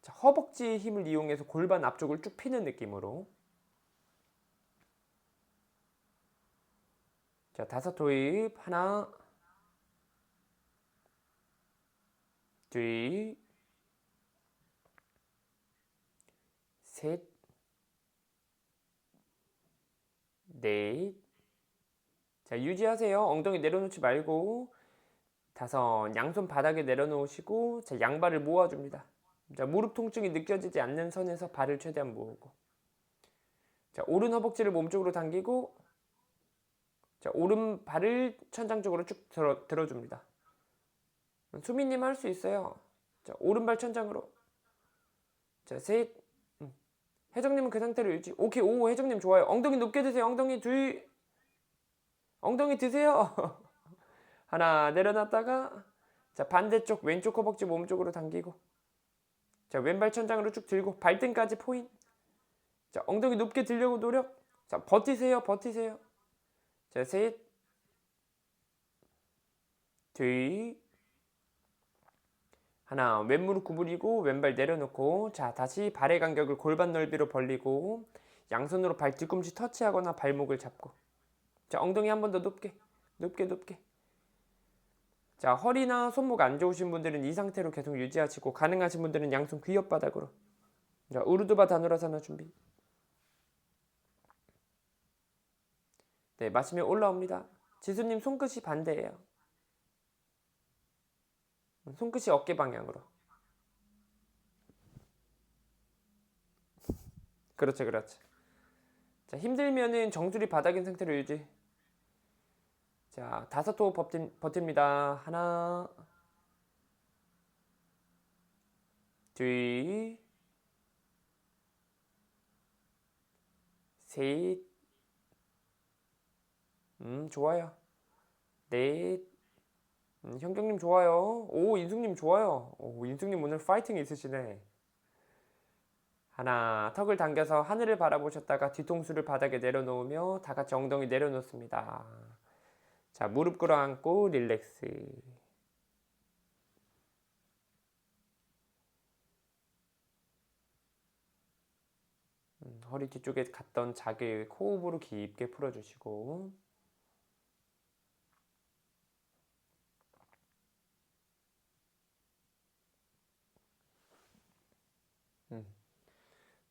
자, 허벅지의 힘을 이용해서 골반 앞쪽을 쭉 피는 느낌으로. 자, 5 도입. 하나, 둘, 셋, 넷. 자, 유지하세요. 엉덩이 내려놓지 말고. 5, 양손 바닥에 내려놓으시고, 자, 양발을 모아줍니다. 자, 무릎 통증이 느껴지지 않는 선에서 발을 최대한 모으고. 자, 오른 허벅지를 몸쪽으로 당기고, 자, 오른 발을 천장 쪽으로 쭉 들어줍니다. 수미님 할 수 있어요. 자, 오른발 천장으로. 자, 셋. 혜정님은 그 상태로 유지. 오케이, 오, 혜정님 좋아요. 엉덩이 높게 드세요. 엉덩이 둘. 엉덩이 드세요. 하나, 내려놨다가. 자, 반대쪽 왼쪽 허벅지 몸쪽으로 당기고. 자, 왼발 천장으로 쭉 들고 발등까지 포인. 자, 엉덩이 높게 들려고 노력. 자, 버티세요. 버티세요. 자, 셋. 둘. 하나, 왼무릎 구부리고 왼발 내려놓고. 자, 다시 발의 간격을 골반 넓이로 벌리고 양손으로 발 뒤꿈치 터치하거나 발목을 잡고. 자, 엉덩이 한 번 더 높게 높게 높게. 자, 허리나 손목 안 좋으신 분들은 이 상태로 계속 유지하시고 가능하신 분들은 양손 귀 옆바닥으로. 자, 우르드바 다누라사나 준비. 네, 마시면 올라옵니다. 지수님 손끝이 반대예요. 손끝이 어깨 방향으로. 그렇죠, 그렇죠. 자, 힘들면은 정수리 바닥인 상태로 유지. 자, 5호 버팁니다. 하나, 둘, 셋, 좋아요. 넷, 현경님 좋아요. 오, 인숙님 좋아요. 오, 인숙님 오늘 파이팅 있으시네. 하나, 턱을 당겨서 하늘을 바라보셨다가 뒤통수를 바닥에 내려놓으며 다 같이 엉덩이 내려놓습니다. 자, 무릎 끌어안고 릴렉스. 허리 뒤쪽에 갔던 자극 호흡으로 깊게 풀어주시고.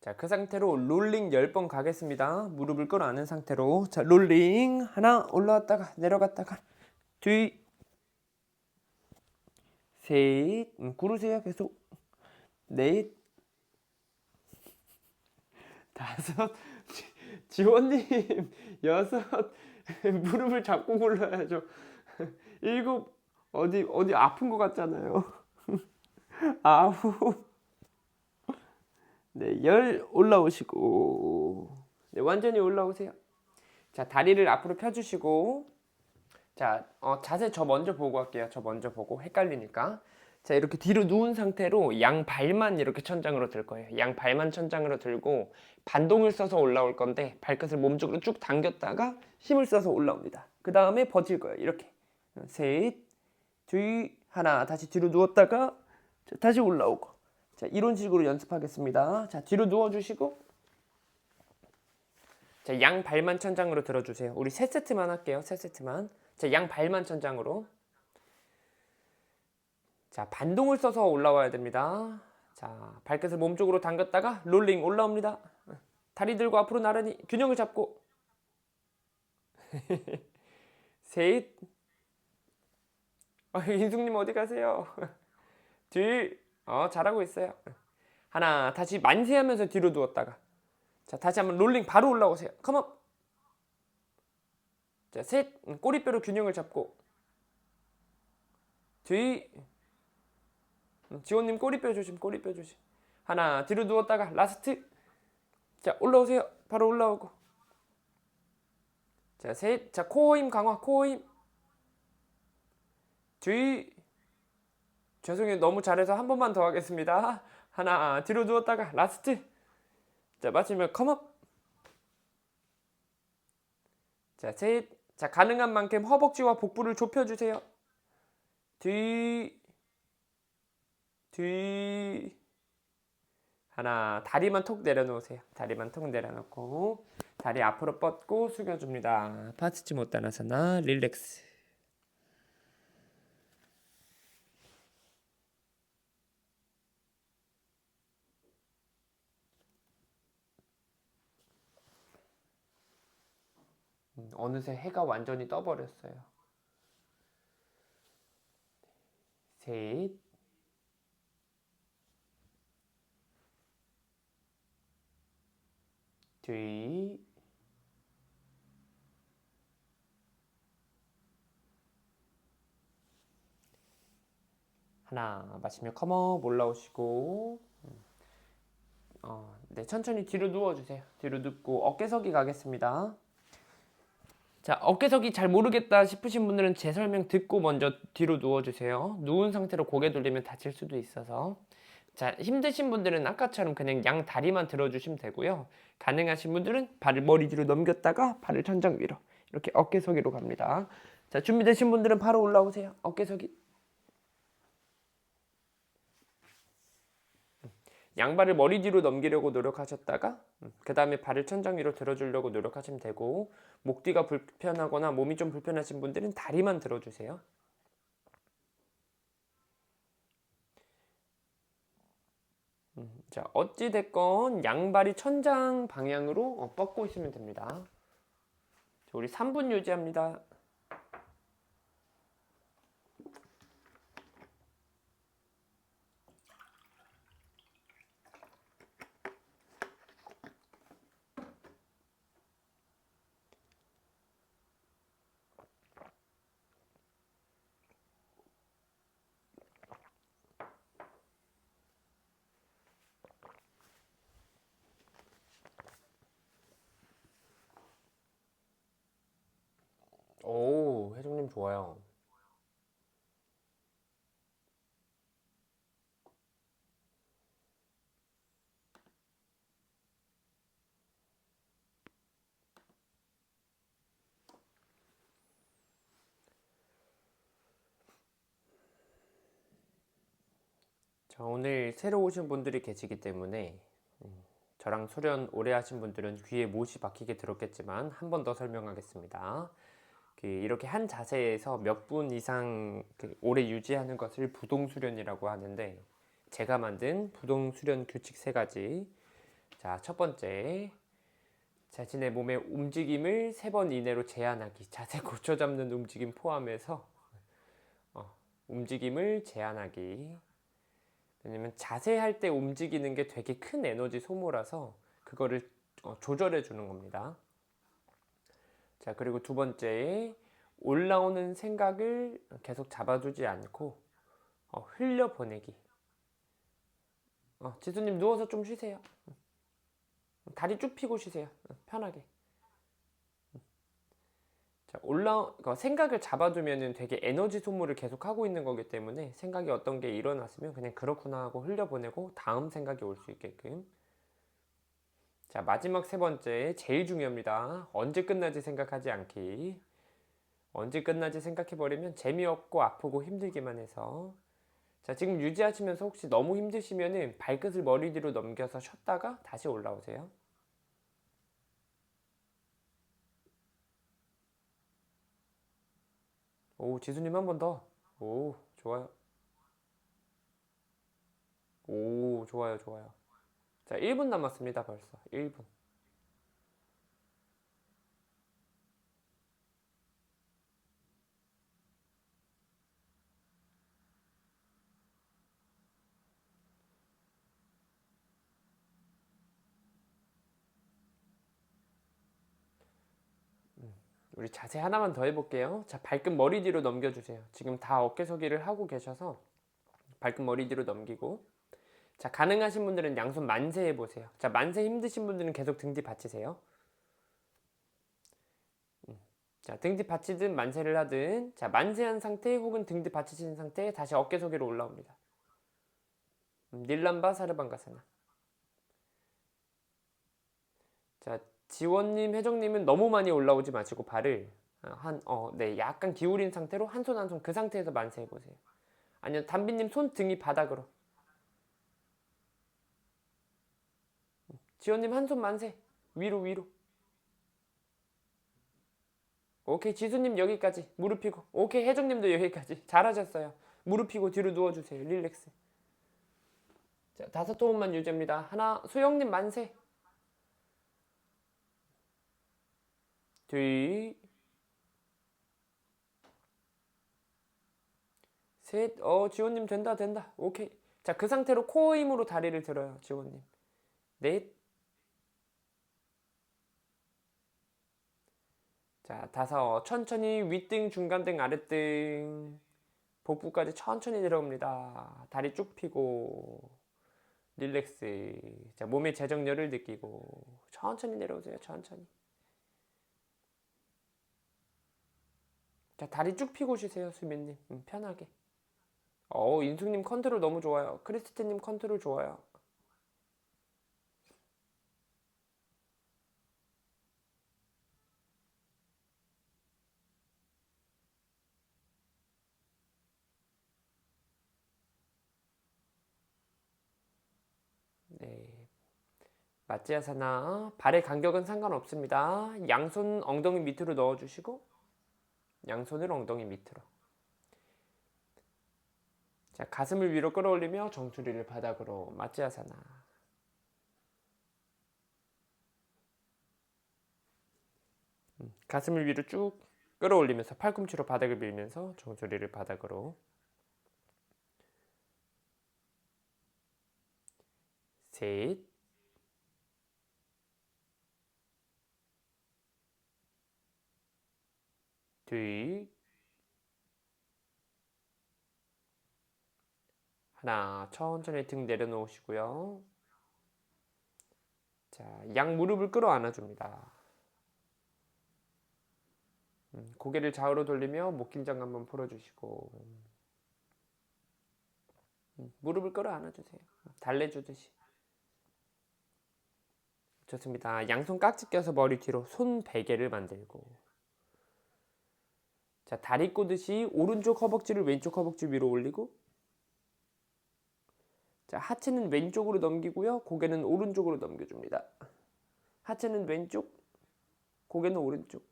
자, 그 상태로 롤링 10번 가겠습니다. 무릎을 끌어안은 상태로. 자, 롤링. 하나, 올라왔다가 내려갔다가 둘, 셋, 구르세요 계속. 넷, 5, 지원님 6, 무릎을 잡고 굴러야죠. 7, 어디 아픈 것 같잖아요. 9, 네, 10 올라오시고. 네, 완전히 올라오세요. 자, 다리를 앞으로 펴주시고. 자, 자세 저 먼저 보고 할게요. 저 먼저 보고 헷갈리니까. 자, 이렇게 뒤로 누운 상태로 양 발만 이렇게 천장으로 들 거예요. 양 발만 천장으로 들고 반동을 써서 올라올 건데 발끝을 몸쪽으로 쭉 당겼다가 힘을 써서 올라옵니다. 그 다음에 버틸 거예요. 이렇게. 셋, 둘, 하나. 다시 뒤로 누웠다가 자, 다시 올라오고. 자, 이런 식으로 연습하겠습니다. 자, 뒤로 누워주시고. 자, 양 발만 천장으로 들어주세요. 우리 3세트만 할게요. 3세트만. 자, 양 발만 천장으로. 자, 반동을 써서 올라와야 됩니다. 자, 발끝을 몸쪽으로 당겼다가 롤링 올라옵니다. 다리 들고 앞으로 나란히 균형을 잡고 셋. 인숙님 어디 가세요? 둘. 잘하고 있어요. 하나. 다시 만세하면서 뒤로 누웠다가. 자, 다시 한번 롤링 바로 올라오세요. 컴업. 자, 셋. 꼬리뼈로 균형을 잡고. 둘. 지원님 꼬리뼈 조심, 꼬리뼈 조심. 하나. 뒤로 누웠다가 라스트. 자, 올라오세요. 바로 올라오고. 자, 셋. 자, 코어 힘 강화, 코어 힘. 둘. 죄송해요. 너무 잘해서 한 번만 더 하겠습니다. 하나. 뒤로 누웠다가 라스트. 자, 마치면 컴업. 자, 셋. 자, 가능한 만큼 허벅지와 복부를 좁혀주세요. 둘. 하나. 다리만 톡 내려놓으세요. 다리만 톡 내려놓고 다리 앞으로 뻗고 숙여줍니다. 파츠치 못다나사나 릴렉스. 어느새 해가 완전히 떠버렸어요. 셋. 둘. 하나. 마시며 컴업 올라오시고 네, 천천히 뒤로 누워주세요. 뒤로 눕고 어깨서기 가겠습니다. 자, 어깨서기 잘 모르겠다 싶으신 분들은 제 설명 듣고 먼저 뒤로 누워주세요. 누운 상태로 고개 돌리면 다칠 수도 있어서. 자, 힘드신 분들은 아까처럼 그냥 양 다리만 들어주시면 되고요. 가능하신 분들은 발을 머리 뒤로 넘겼다가 발을 천장 위로 이렇게 어깨서기로 갑니다. 자, 준비되신 분들은 바로 올라오세요. 어깨서기. 양발을 머리 뒤로 넘기려고 노력하셨다가 그 다음에 발을 천장 위로 들어주려고 노력하시면 되고, 목 뒤가 불편하거나 몸이 좀 불편하신 분들은 다리만 들어주세요. 자, 어찌됐건 양발이 천장 방향으로 뻗고 있으면 됩니다. 자, 우리 3분 유지합니다. 오, 혜정님 좋아요. 자, 오늘 새로 오신 분들이 계시기 때문에 저랑 수련 오래 하신 분들은 귀에 못이 박히게 들었겠지만 한 번 더 설명하겠습니다. 이렇게 한 자세에서 몇 분 이상 오래 유지하는 것을 부동수련이라고 하는데, 제가 만든 부동수련 규칙 3가지. 자, 첫 번째, 자신의 몸의 움직임을 3번 이내로 제한하기. 자세 고쳐 잡는 움직임 포함해서 움직임을 제한하기. 왜냐면 자세할 때 움직이는 게 되게 큰 에너지 소모라서 그거를 조절해 주는 겁니다. 자, 그리고 두 번째, 올라오는 생각을 계속 잡아두지 않고 흘려보내기. 지수님 누워서 좀 쉬세요. 다리 쭉 펴고 쉬세요. 편하게. 자, 생각을 잡아두면 되게 에너지 소모를 계속 하고 있는 거기 때문에 생각이 어떤 게 일어났으면 그냥 그렇구나 하고 흘려보내고 다음 생각이 올 수 있게끔. 자, 마지막 3번째, 제일 중요합니다. 언제 끝나지 생각하지 않기. 언제 끝나지 생각해버리면 재미없고 아프고 힘들기만 해서. 자, 지금 유지하시면서 혹시 너무 힘드시면은 발끝을 머리 뒤로 넘겨서 쉬었다가 다시 올라오세요. 오, 지수님 한 번 더. 오, 좋아요. 오, 좋아요, 좋아요. 자, 1분 남았습니다, 벌써. 1분. 우리 자세 하나만 더 해볼게요. 자, 발끝 머리 뒤로 넘겨주세요. 지금 다 어깨서기를 하고 계셔서 발끝 머리 뒤로 넘기고. 자, 가능하신 분들은 양손 만세 해보세요. 자, 만세 힘드신 분들은 계속 등 뒤 받치세요. 자, 등 뒤 받치든 만세를 하든, 자, 만세한 상태 혹은 등 뒤 받치신 상태에 다시 어깨서기로 올라옵니다. 닐람바 사르방가사나. 자, 지원님, 혜정님은 너무 많이 올라오지 마시고 발을 네, 약간 기울인 상태로 한 손 한 손 그 상태에서 만세 해보세요. 아니면 담비님 손 등이 바닥으로. 지원님 한 손 만세. 위로 위로. 오케이, 지수님 여기까지. 무릎 펴고. 오케이, 혜정님도 여기까지. 잘하셨어요. 무릎 펴고 뒤로 누워주세요. 릴렉스. 자, 5호흡만 유지합니다. 하나, 소영님 만세. 둘, 셋. 지원님 된다, 된다. 오케이. 자, 그 상태로 코어 힘으로 다리를 들어요, 지원님. 넷. 자, 5. 천천히 윗등, 중간등, 아랫등. 복부까지 천천히 내려옵니다. 다리 쭉 펴고. 릴렉스. 자, 몸의 재정렬을 느끼고. 천천히 내려오세요, 천천히. 자, 다리 쭉 펴고 쉬세요, 수민님. 편하게. 인숙님 컨트롤 너무 좋아요. 크리스티님 컨트롤 좋아요. 네. 마찌아사나. 발의 간격은 상관없습니다. 양손 엉덩이 밑으로 넣어주시고, 양손을 엉덩이 밑으로. 자, 가슴을 위로 끌어올리며 정수리를 바닥으로. 마찌아사나. 가슴을 위로 쭉 끌어올리면서 팔꿈치로 바닥을 밀면서 정수리를 바닥으로. 셋. 둘. 하나. 천천히 등 내려놓으시고요. 자, 양 무릎을 끌어 안아줍니다. 고개를 좌우로 돌리며 목 긴장 한번 풀어주시고, 무릎을 끌어 안아주세요. 달래주듯이. 좋습니다. 양손 깍지 껴서 머리 뒤로 손 베개를 만들고, 자, 다리 꼬듯이 오른쪽 허벅지를 왼쪽 허벅지 위로 올리고, 자, 하체는 왼쪽으로 넘기고요. 고개는 오른쪽으로 넘겨줍니다. 하체는 왼쪽, 고개는 오른쪽.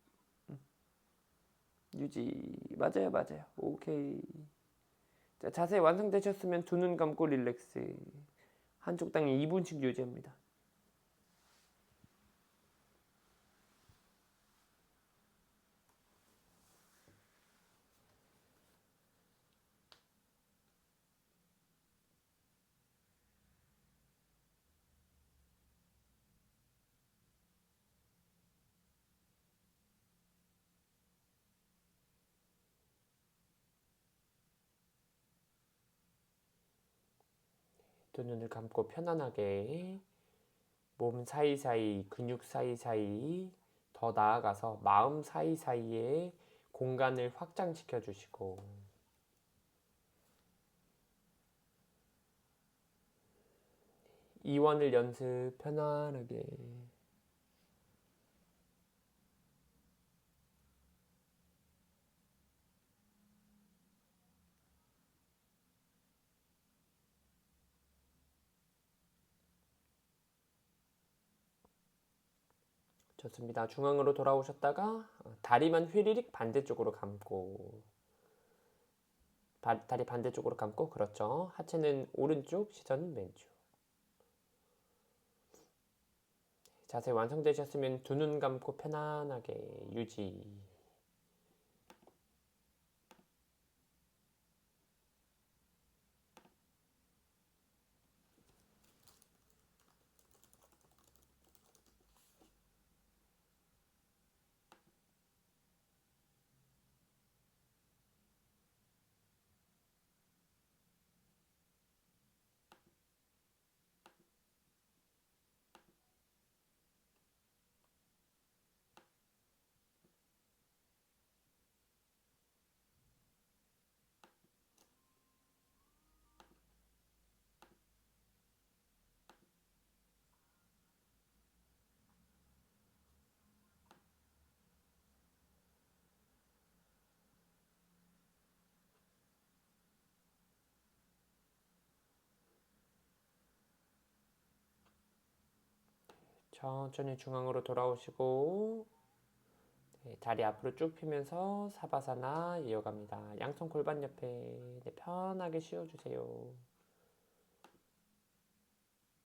유지. 맞아요, 맞아요. 오케이. 자, 자세 완성되셨으면 두 눈 감고 릴렉스. 한쪽 땅에 2분씩 유지합니다. 두 눈을 감고 편안하게 몸 사이사이, 근육 사이사이, 더 나아가서 마음 사이사이에 공간을 확장시켜 주시고, 이완을 연습 편안하게. 좋습니다. 중앙으로 돌아오셨다가 다리만 휘리릭 반대쪽으로 감고, 다리 반대쪽으로 감고, 그렇죠. 하체는 오른쪽, 시선은 왼쪽. 자세 완성되셨으면 두 눈 감고 편안하게 유지. 천천히 중앙으로 돌아오시고, 네, 다리 앞으로 쭉 펴면서 사바사나 이어갑니다. 양손 골반 옆에, 네, 편하게 쉬어주세요.